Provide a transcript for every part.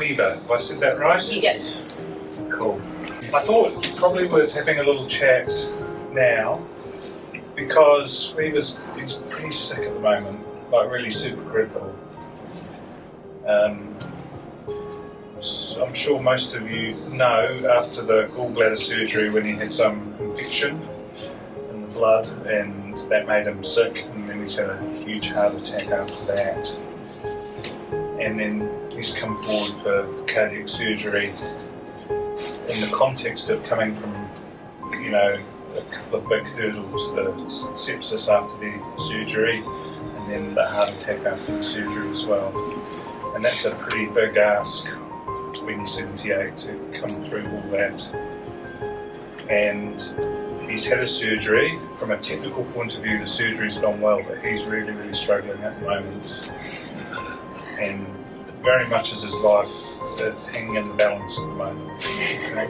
fever. Have I said that right? Yes. Cool. I thought probably worth having a little chat now because he's pretty sick at the moment, like really super critical. I'm sure most of you know after the gallbladder surgery when he had some infection in the blood and that made him sick, and then he's had a huge heart attack after that. And then he's come forward for cardiac surgery in the context of coming from, a couple of big hurdles, the sepsis after the surgery and then the heart attack after the surgery as well. And that's a pretty big ask, 2078, to come through all that. And he's had a surgery. From a technical point of view, the surgery's gone well, but he's really, really struggling at the moment. And very much is his life hanging in the balance at the moment. Okay.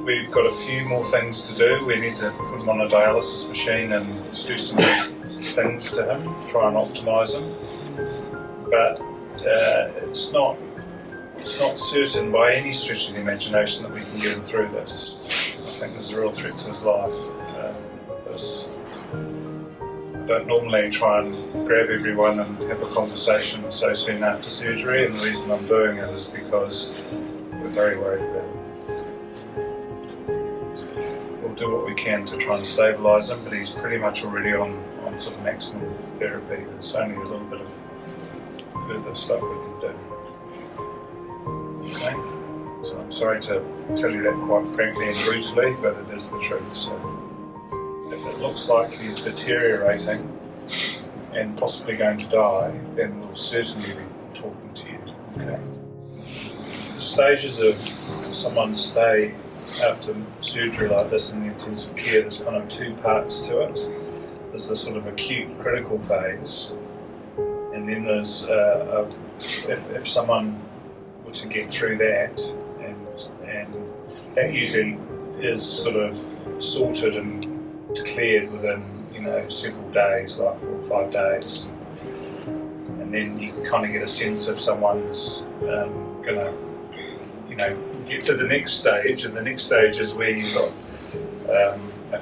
We've got a few more things to do. We need to put him on a dialysis machine and do some things to him, try and optimise him. But it's not certain by any stretch of the imagination that we can get him through this. I think there's a real threat to his life. I don't normally try and grab everyone and have a conversation so soon after surgery, and the reason I'm doing it is because we're very worried about him. We'll do what we can to try and stabilise him, but he's pretty much already on sort of maximum therapy. There's only a little bit of further stuff we can do. Okay? So I'm sorry to tell you that quite frankly and brutally, but it is the truth. So if it looks like he's deteriorating and possibly going to die, then we'll certainly be talking to you. Okay? The stages of someone's stay after surgery like this in the intensive care, there's kind of two parts to it. There's the sort of acute critical phase, and then there's if someone were to get through that, and that usually is sort of sorted and declared within several days, like 4 or 5 days, and then you can kind of get a sense if someone's gonna get to the next stage, and the next stage is where you've got a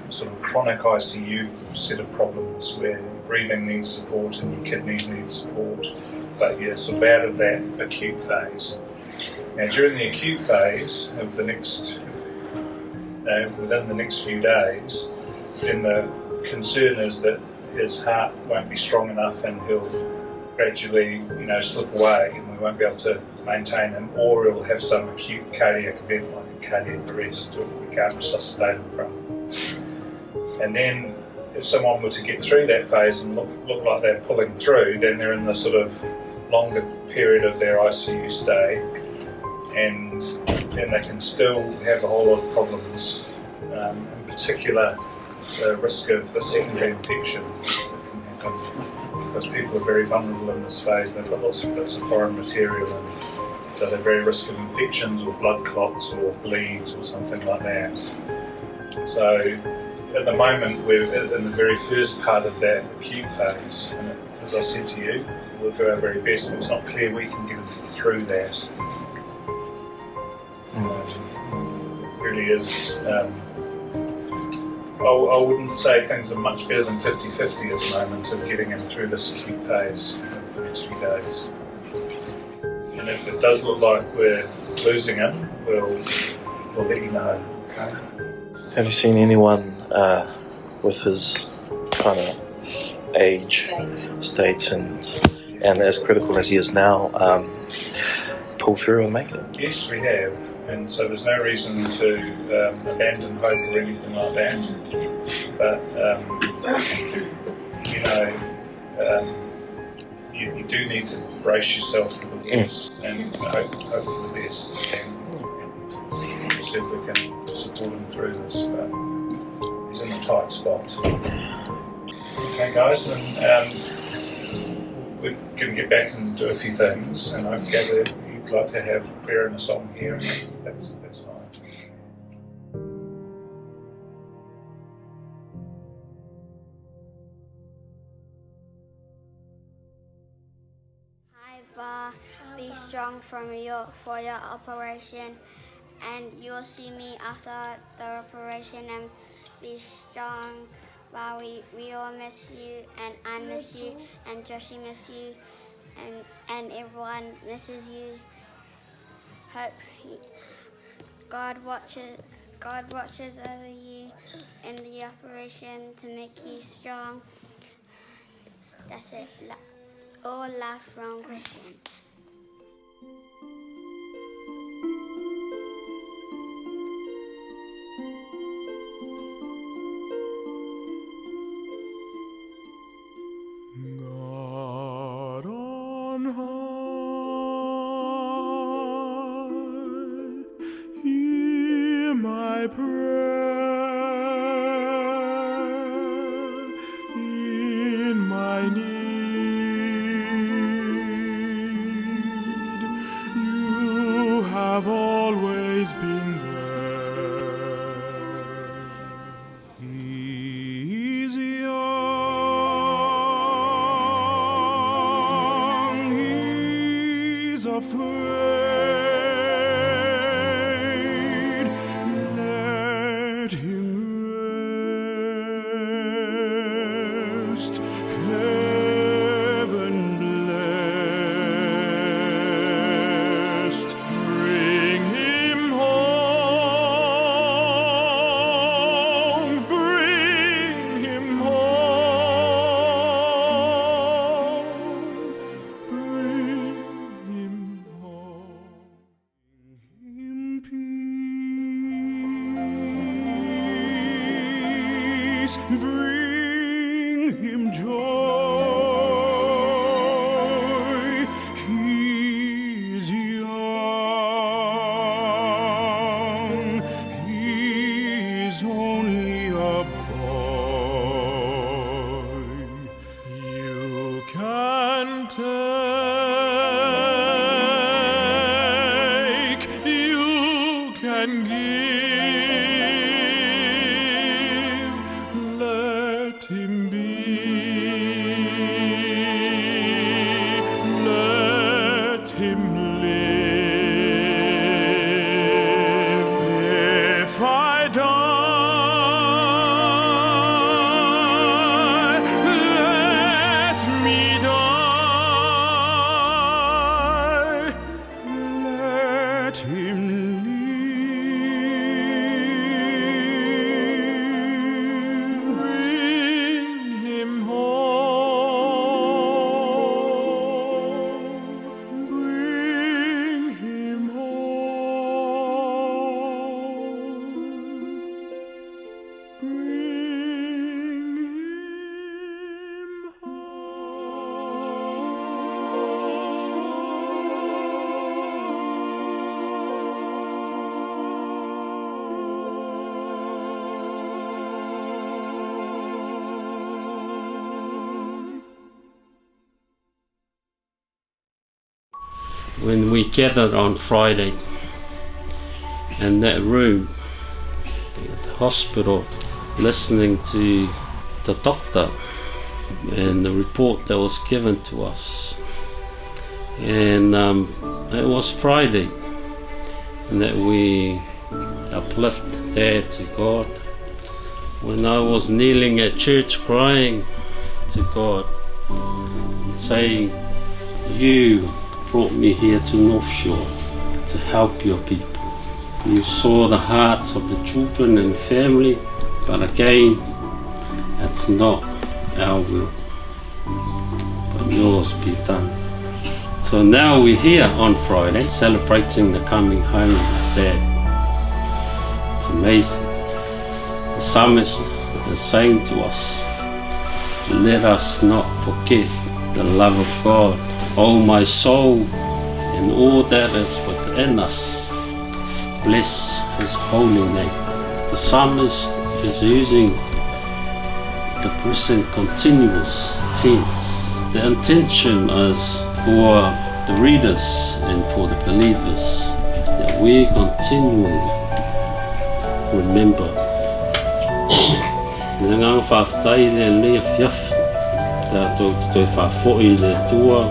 sort of chronic ICU set of problems where breathing needs support and your kidneys need support, but you're sort of out of that acute phase. Now during the acute phase of the next, within the next few days, then the concern is that his heart won't be strong enough and he'll gradually, slip away and we won't be able to maintain him, or he'll have some acute cardiac event like a cardiac arrest or we can't resuscitate him from. And then if someone were to get through that phase and look like they're pulling through, then they're in the sort of longer period of their ICU stay, and then they can still have a whole lot of problems, in particular the risk of a secondary infection can happen because people are very vulnerable in this phase. They've got lots of bits of foreign material, and so they're very risk of infections or blood clots or bleeds or something like that. So at the moment we're in the very first part of that acute phase, and as I said to you, we'll do our very best. It's not clear we can get through that. It really is. I wouldn't say things are much better than 50-50 at the moment of getting him through this acute phase in the next few days. And if it does look like we're losing him, we'll let you know. Okay? Have you seen anyone with his kind of age, state, and as critical as he is now, pull through and make it? Yes, we have. And so there's no reason to abandon hope or anything like that. But, you do need to brace yourself for the worst and hope for the best. And see if we can support him through this. But he's in a tight spot. Okay, guys, and we're going to get back and do a few things, and I gather you'd like to have prayer and a song here, and that's fine. Be strong. strong for your operation, and you'll see me after the operation and be strong. Wow, we all miss you, and I miss you, and Joshie miss you, and everyone misses you. Hope God watches over you in the operation to make you strong. That's it. All love from Christian. God on high, hear my prayer in my need. You have always been there. He's young, he's afraid. Let him rest, heaven blessed. Bring him home, bring him home, bring him home. Bring him peace, bring him joy. He's young, he's only a boy. You can take, you can give, let him be, let him live. If I die, let me die, let him live. Bring him home, bring him home, bring him home. When we gathered on Friday in that room at the hospital, listening to the doctor and the report that was given to us, and it was Friday, and that we uplift Dad to God. When I was kneeling at church crying to God, saying, you brought me here to North Shore to help your people. You saw the hearts of the children and family, but again, it's not our will, but yours be done. So now we're here on Friday celebrating the coming home of Dad. It's amazing. The psalmist is saying to us, let us not forget the love of God. O my soul, and all that is within us, bless his holy name. The psalmist is using the present continuous tense. The intention is for the readers and for the believers that we continually remember. Ngang whaftai le le fiaf tātou toi whafoi le tua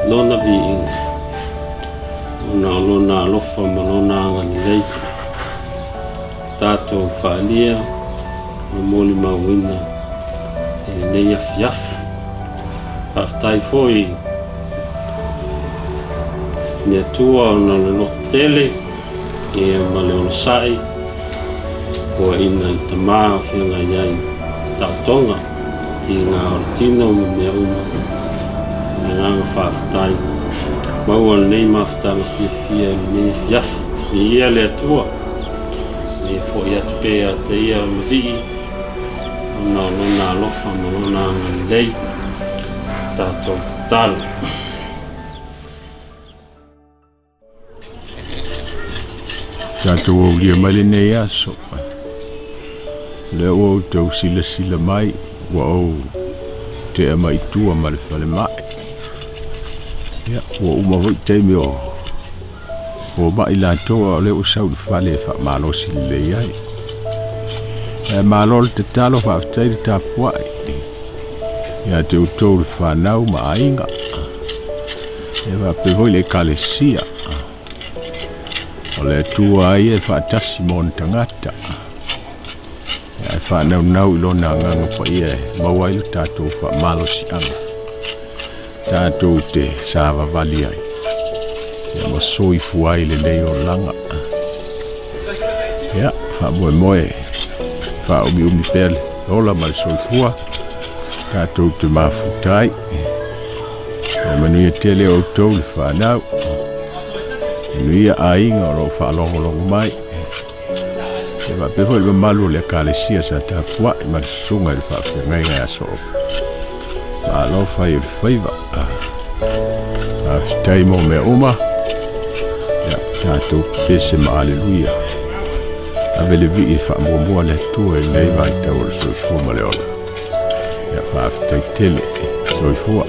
lona vi inga. Una lona alofa ma lona angani lei. Tātou whaalia, o moli mauina, e nei afiafi. Haftai foi, ni atua ona le lotele, e ma le ona sai, ko ina i tamā whianga iai tautonga, i ngā oratino me mea uma, e nganga whaftai. Maua nei mawhtanga fia nei fiafi, ni ia le atua. E fo ia tupea te ia mawii, ona lona alofa ma lona angani lei, tātou tala. Tātou au lia mai le nei aso. Le au tau sila mai, wa au te ama i tua ma le whale mai. Ia, wa uma hoi teime o. O mai la toa le o sau le whale e wha malosi le iai. E malol te talo wha aftai le tapuai. Ia te utou le whanau ma ainga. E wa pewoi le kalesia. O le tua ai e whaatasi mon tangata. Ia e whanau nau ilona nganga pa ia e mawai le tātou wha malosi anga. Tātou te sāwa vali ai. Ia masoi fuai le nei o langa. Ia, wha moe. Wha umi pele. Ola ma le soi fua. Tātou te mafutai. Ia manuia tele o tau le whanau. Manuia ainga o lo wha longo mai. Ia ma pefo le malu le kalesia sa ta fua. Ia ma le sunga le wha whiangai ngai aso. Ma lo whai le whaiva. Afitai mo me uma. Tātou pese ma aleluia. Avele vi i wha mua le tua i nei vai tau le soifua ma le ola. Ia wha afitai tele soifua.